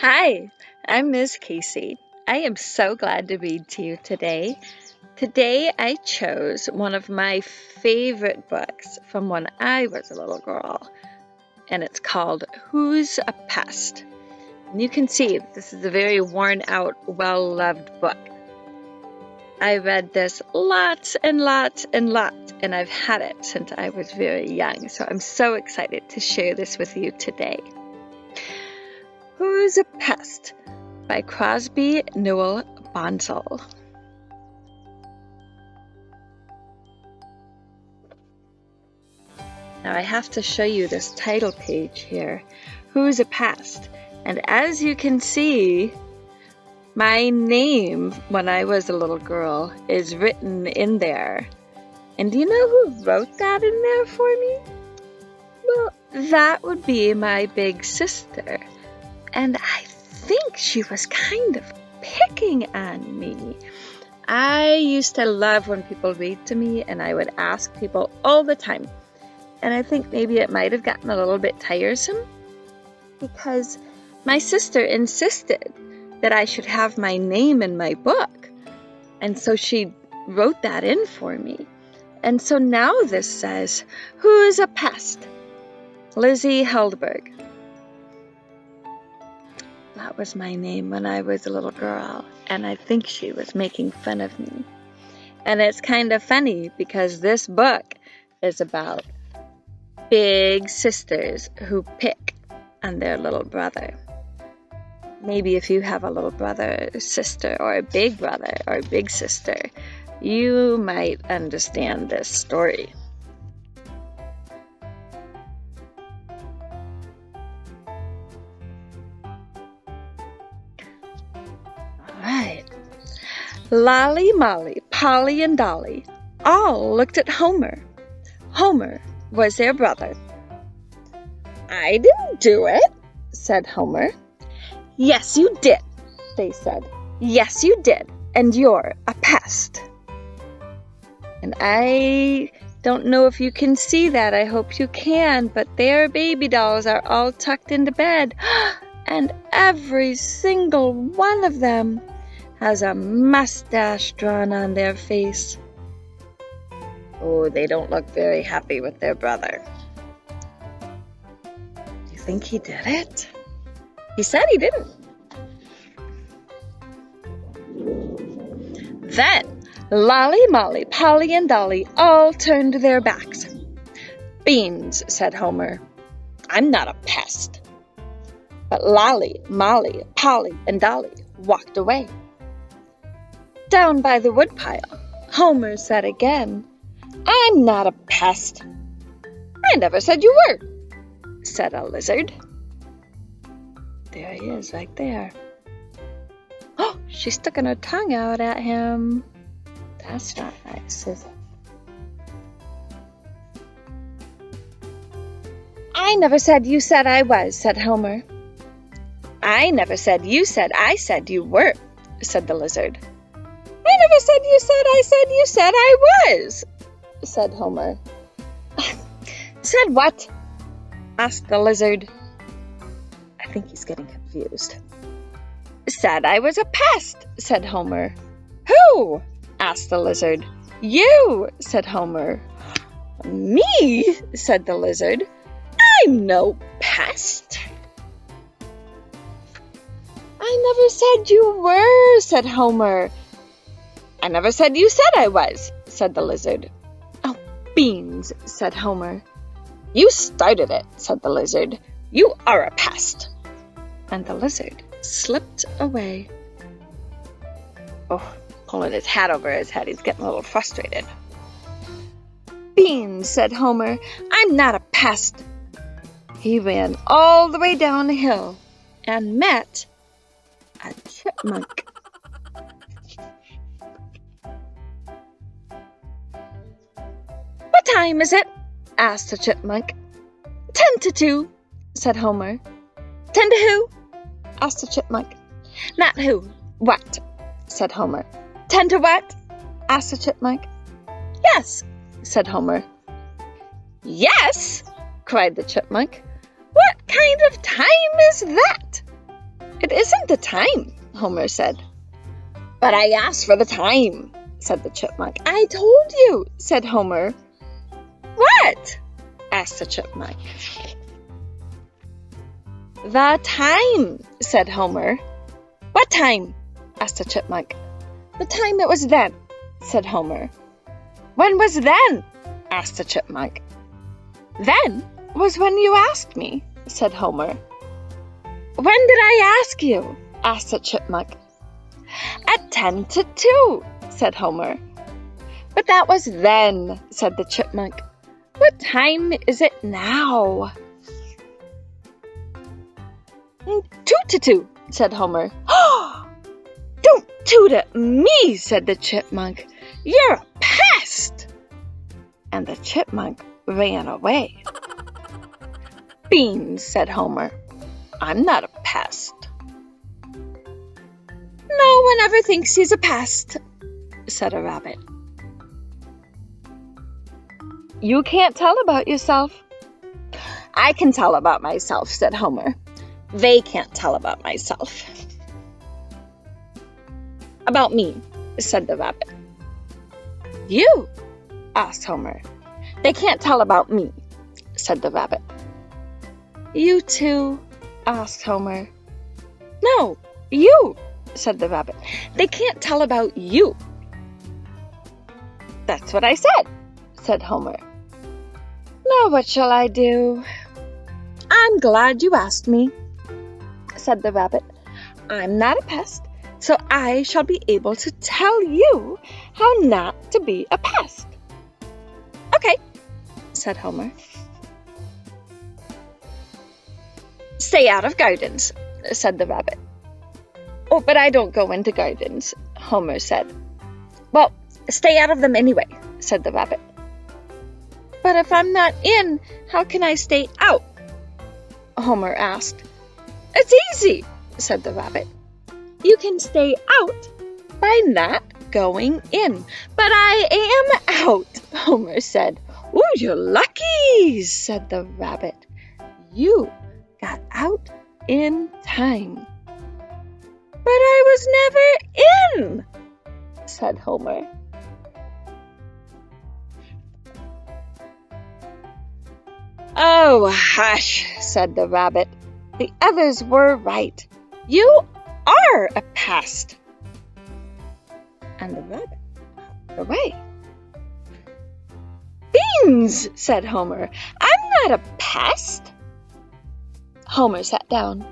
Hi, I'm Ms. Casey. I am so glad to read to you today. Today I chose one of my favorite books from when I was a little girl, and it's called Who's a Pest? And you can see this is a very worn out, well-loved book. I read this lots and lots and lots, and I've had it since I was very young, so I'm so excited to share this with you today. Who's a Pest? By Crosby Newell Bonsall. Now I have to show you this title page here, Who's a Pest? And as you can see, my name when I was a little girl is written in there. And do you know who wrote that in there for me? Well, that would be my big sister. And I think she was kind of picking on me. I used to love when people read to me, and I would ask people all the time. And I think maybe it might have gotten a little bit tiresome because my sister insisted that I should have my name in my book. And so she wrote that in for me. And so now this says, Who's a Pest? Lizzie Heldberg. That was my name when I was a little girl, and I think she was making fun of me. And it's kind of funny because this book is about big sisters who pick on their little brother. Maybe if you have a little brother or sister or a big brother or a big sister, you might understand this story. Lolly, Molly, Polly, and Dolly all looked at Homer. Homer was their brother. I didn't do it, said Homer. Yes, you did, they said. Yes, you did, and you're a pest. And I don't know if you can see that. I hope you can, but their baby dolls are all tucked into bed, and every single one of them has a mustache drawn on their face. Oh, they don't look very happy with their brother. Do you think he did it? He said he didn't. Then Lolly, Molly, Polly, and Dolly all turned their backs. Beans, said Homer. I'm not a pest. But Lolly, Molly, Polly, and Dolly walked away. Down by the woodpile, Homer said again, I'm not a pest. I never said you were, said a lizard. There he is, right there. Oh, she's sticking her tongue out at him. That's not nice, is it? I never said you said I was, said Homer. I never said you said I said you were, said the lizard. I never said you said I said you said I was, said Homer. Said what? Asked the lizard. I think he's getting confused. Said I was a pest, said Homer. Who? Asked the lizard. You, said Homer. Me, said the lizard. I'm no pest. I never said you were, said Homer. I never said you said I was, said the lizard. Oh, beans, said Homer. You started it, said the lizard. You are a pest. And the lizard slipped away. Oh, pulling his hat over his head, he's getting a little frustrated. Beans, said Homer. I'm not a pest. He ran all the way down the hill and met a chipmunk. What time is it? Asked the chipmunk. 10 to 2, said Homer. 10 to who? Asked the chipmunk. Not who, what? Said Homer. 10 to what? Asked the chipmunk. Yes, said Homer. Yes, cried the chipmunk. What kind of time is that? "It isn't the time," Homer said. "But I asked for the time," said the chipmunk. "I told you," said Homer. "What?" asked the chipmunk. "The time," said Homer. "What time?" asked the chipmunk. "The time it was then," said Homer. "When was then?" asked the chipmunk. "Then was when you asked me," said Homer. "When did I ask you?" asked the chipmunk. "At 10 to 2, said Homer. "But that was then," said the chipmunk. "What time is it now?" 2 to 2, said Homer. "Don't toot at me," said the chipmunk. "You're a pest!" And the chipmunk ran away. "Beans," said Homer. "I'm not a pest." "No one ever thinks he's a pest," said a rabbit. "You can't tell about yourself." "I can tell about myself," said Homer. "They can't tell about myself." "About me," said the rabbit. "You?" asked Homer. "They can't tell about me," said the rabbit. "You too?" asked Homer. "No, you," said the rabbit. "They can't tell about you." "That's what I said Homer. "Now what shall I do?" "I'm glad you asked me," said the rabbit. "I'm not a pest, so I shall be able to tell you how not to be a pest." "Okay," said Homer. "Stay out of gardens," said the rabbit. "Oh, but I don't go into gardens," Homer said. "Well, stay out of them anyway," said the rabbit. "But if I'm not in, how can I stay out?" Homer asked. "It's easy," said the rabbit. "You can stay out by not going in." "But I am out," Homer said. "Ooh, you're lucky," said the rabbit. "You got out in time." "But I was never in," said Homer. "Oh, hush," said the rabbit. "The others were right. You are a pest." And the rabbit hopped away. "Beans," said Homer. "I'm not a pest." Homer sat down.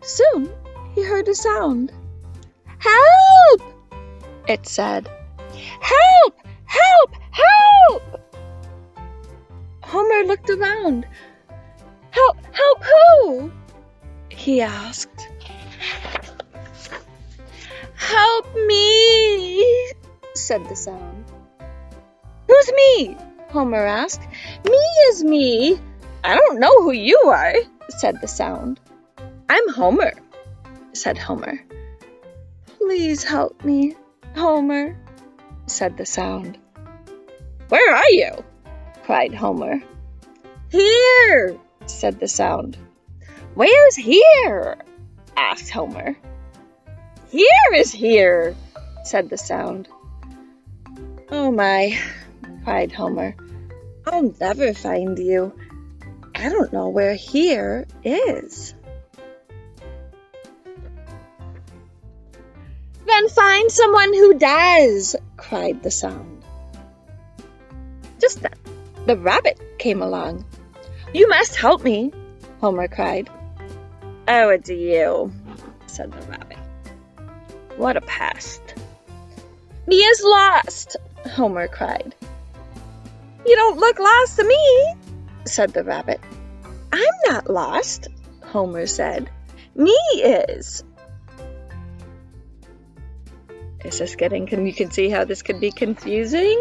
Soon he heard a sound. "Help!" it said. "Help! Help! Help!" Homer looked around. "Help! Help who?" he asked. "Help me," said the sound. "Who's me?" Homer asked. "Me is me." "I don't know who you are," said the sound. "I'm Homer," said Homer. "Please help me, Homer," said the sound. "Where are you?" cried Homer. "Here," said the sound. "Where's here?" asked Homer. "Here is here," said the sound. "Oh my," cried Homer. "I'll never find you. I don't know where here is." "Then find someone who does," cried the sound. Just then, the rabbit came along. "You must help me," Homer cried. "Oh, it's you," said the rabbit. "What a pest." "He is lost," Homer cried. "You don't look lost to me," said the rabbit. "I'm not lost," Homer said. "Me is." Is this getting, you can see how this could be confusing?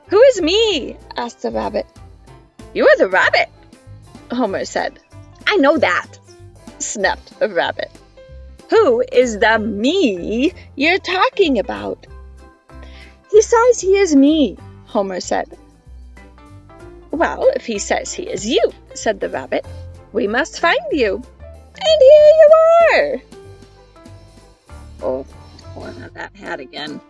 "Who is me?" asked the rabbit. "You are the rabbit," Homer said. "I know that," snapped the rabbit. "Who is the me you're talking about?" "He says he is me," Homer said. "Well, if he says he is you," said the rabbit, We must find you. And here you are. Oh, pulling out that hat again.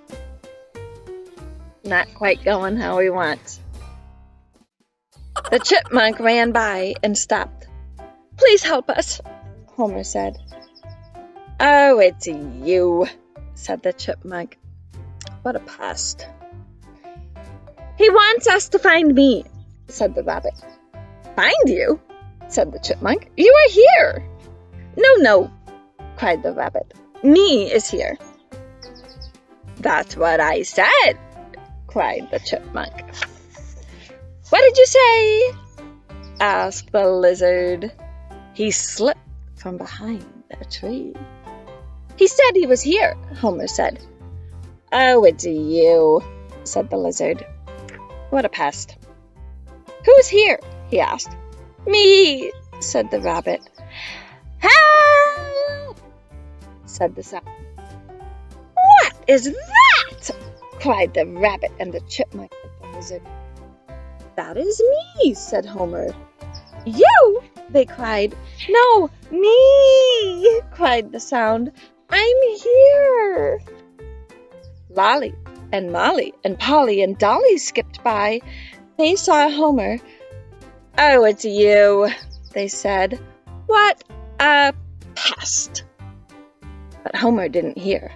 Not quite going how we want. The chipmunk ran by and stopped. Please help us, Homer said. Oh, it's you, said the chipmunk. What a pest. He wants us to find me, said the rabbit. Find you? Said the chipmunk. You are here. No, cried the rabbit. Me is here. That's what I said, cried the chipmunk. What did you say? Asked the lizard. He slipped from behind a tree. He said he was here, Homer said. Oh, it's you, said the lizard. What a pest. Who's here? He asked. Me, said the rabbit. Help! Said the sound. What is that? Cried the rabbit and the chipmunk and the lizard. That is me, said Homer. You? They cried. No, me, cried the sound. I'm here. Lolly and Molly and Polly and Dolly skipped by. They saw Homer. Oh, it's you, they said. What a pest. But Homer didn't hear.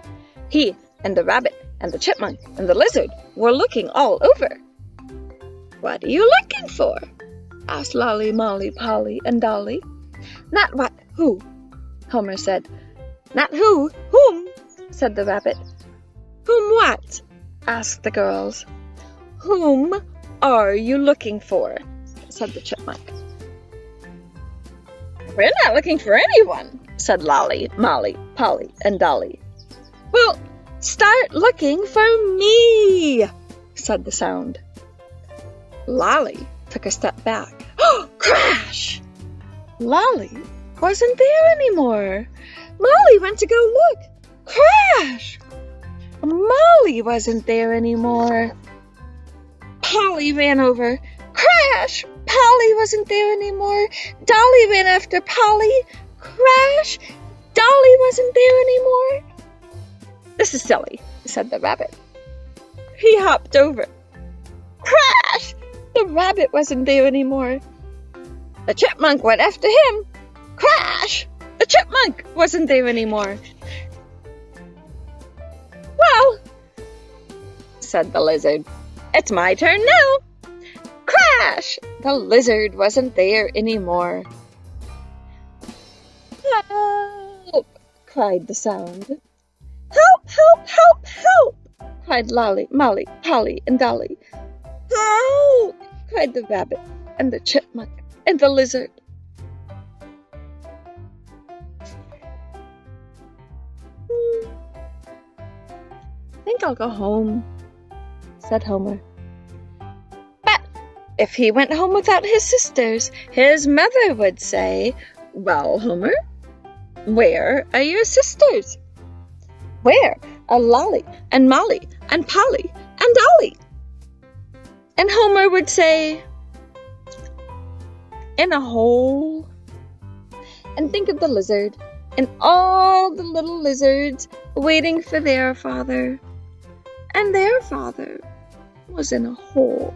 He and the rabbit and the chipmunk and the lizard were looking all over. What are you looking for? Asked Lolly, Molly, Polly, and Dolly. Not what, who, Homer said. Not who, whom, said the rabbit. Whom what? Asked the girls. Whom are you looking for? Said the chipmunk. We're not looking for anyone, said Lolly, Molly, Polly, and Dolly. Well, start looking for me, said the sound. Lolly took a step back. Oh, crash! Lolly wasn't there anymore. Molly went to go look. Crash! Molly wasn't there anymore. Polly ran over. Crash! Polly wasn't there anymore. Dolly ran after Polly. Crash! Dolly wasn't there anymore. This is silly, said the rabbit. He hopped over. Crash! The rabbit wasn't there anymore. The chipmunk went after him. Crash! The chipmunk wasn't there anymore. Well, said the lizard, it's my turn now. Crash! The lizard wasn't there anymore. Help! Cried the sound. Help, help, help, help! Cried Lolly, Molly, Polly, and Dolly. Help! Cried the rabbit and the chipmunk and the lizard. I think I'll go home, said Homer. But if he went home without his sisters, his mother would say, Well, Homer, where are your sisters? Where are Lolly and Molly and Polly and Dolly? And Homer would say, In a hole. And think of the lizard and all the little lizards waiting for their father. And their father was in a hole.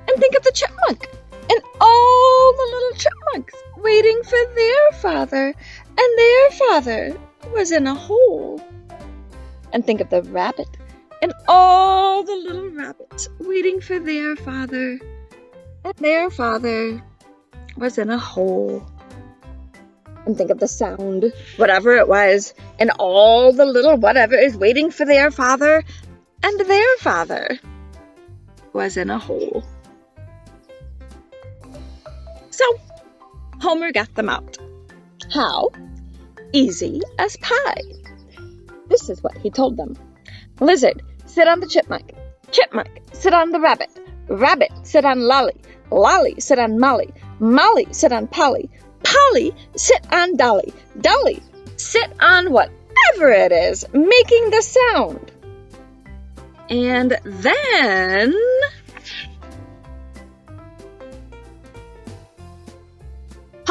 And think of the chipmunk and all the little chipmunks waiting for their father. And their father was in a hole. And think of the rabbit and all the little rabbits waiting for their father. And their father was in a hole. And think of the sound, whatever it was, and all the little whatever is waiting for their father, and their father was in a hole. So, Homer got them out. How? Easy as pie. This is what he told them. Lizard, sit on the chipmunk. Chipmunk, sit on the rabbit. Rabbit, sit on Lolly. Lolly, sit on Molly. Molly, sit on Polly. Polly, sit on Dolly. Dolly, sit on whatever it is making the sound. And then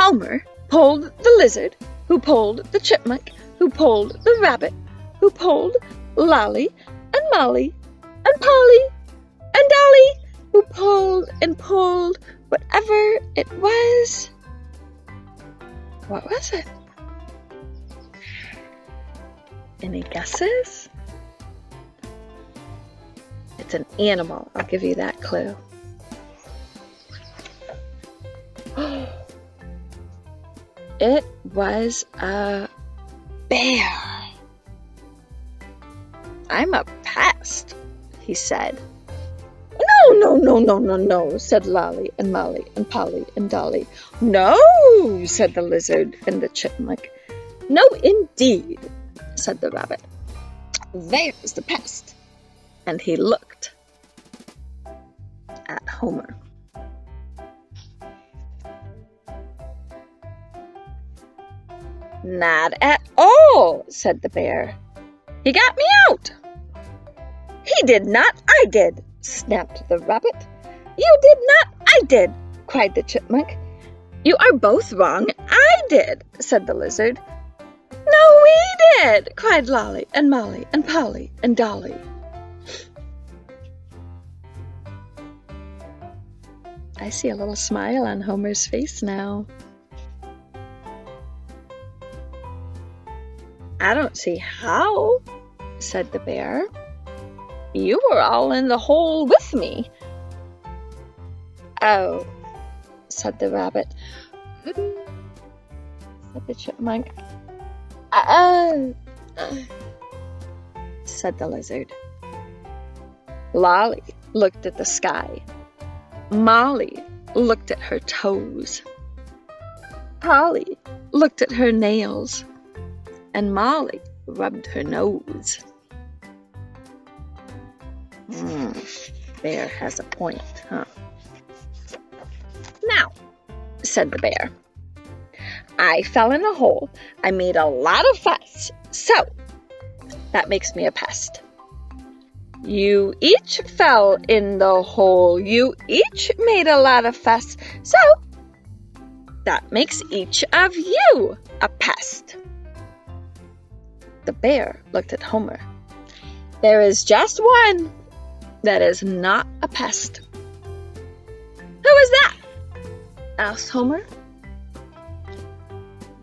Homer pulled the lizard, who pulled the chipmunk, who pulled the rabbit, who pulled Lolly and Molly and Polly and Dolly, who pulled and pulled whatever it was. What was it? Any guesses? It's an animal. I'll give you that clue. It was a bear. I'm a pest, he said. No, said Lolly and Molly and Polly and Dolly. No, said the lizard and the chipmunk. No, indeed, said the rabbit. There's the pest. And he looked at Homer. Not at all, said the bear. He got me out. He did not, I did, snapped the rabbit. You did not, I did, cried the chipmunk. You are both wrong. I did, said the lizard. No, we did, cried Lolly and Molly and Polly and Dolly. I see a little smile on Homer's face now. I don't see how, said the bear. You were all in the hole with me. Oh, said the rabbit. Said the chipmunk. Said the lizard. Lolly looked at the sky. Molly looked at her toes. Polly looked at her nails. And Molly rubbed her nose. Bear has a point, huh? Now, said the bear, I fell in a hole. I made a lot of fuss, so that makes me a pest. You each fell in the hole. You each made a lot of fuss, so that makes each of you a pest. The bear looked at Homer. There is just one that is not a pest. Who is that? Asked Homer.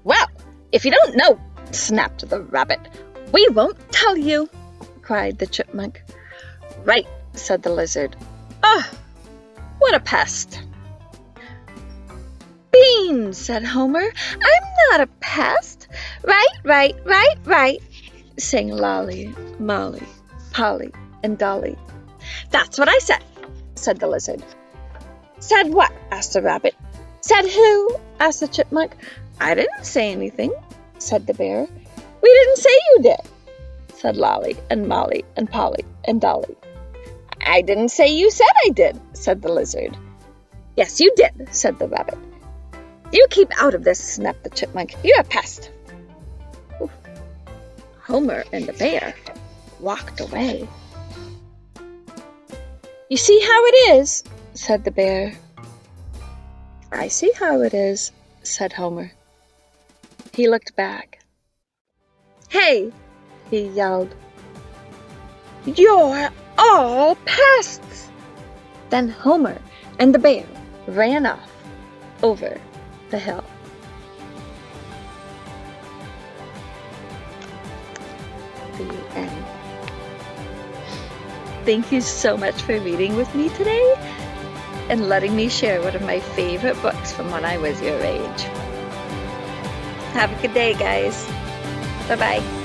Well, if you don't know, snapped the rabbit, we won't tell you, cried the chipmunk. Right, said the lizard. What a pest. Beans, said Homer. I'm not a pest. Right, sang Lolly, Molly, Polly, and Dolly. That's what I said the lizard. Said what? Asked the rabbit. Said who? Asked the chipmunk. I didn't say anything, said the bear. We didn't say you did, said Lolly and Molly and Polly and Dolly. I didn't say you said I did, said the lizard. Yes, you did, said the rabbit. You keep out of this, snapped the chipmunk. You're a pest. Oof. Homer and the bear walked away. You see how it is, said the bear. I see how it is, said Homer. He looked back. Hey, he yelled. You're all pests. Then Homer and the bear ran off over the hill. The end. Thank you so much for reading with me today and letting me share one of my favorite books from when I was your age. Have a good day, guys. Bye-bye.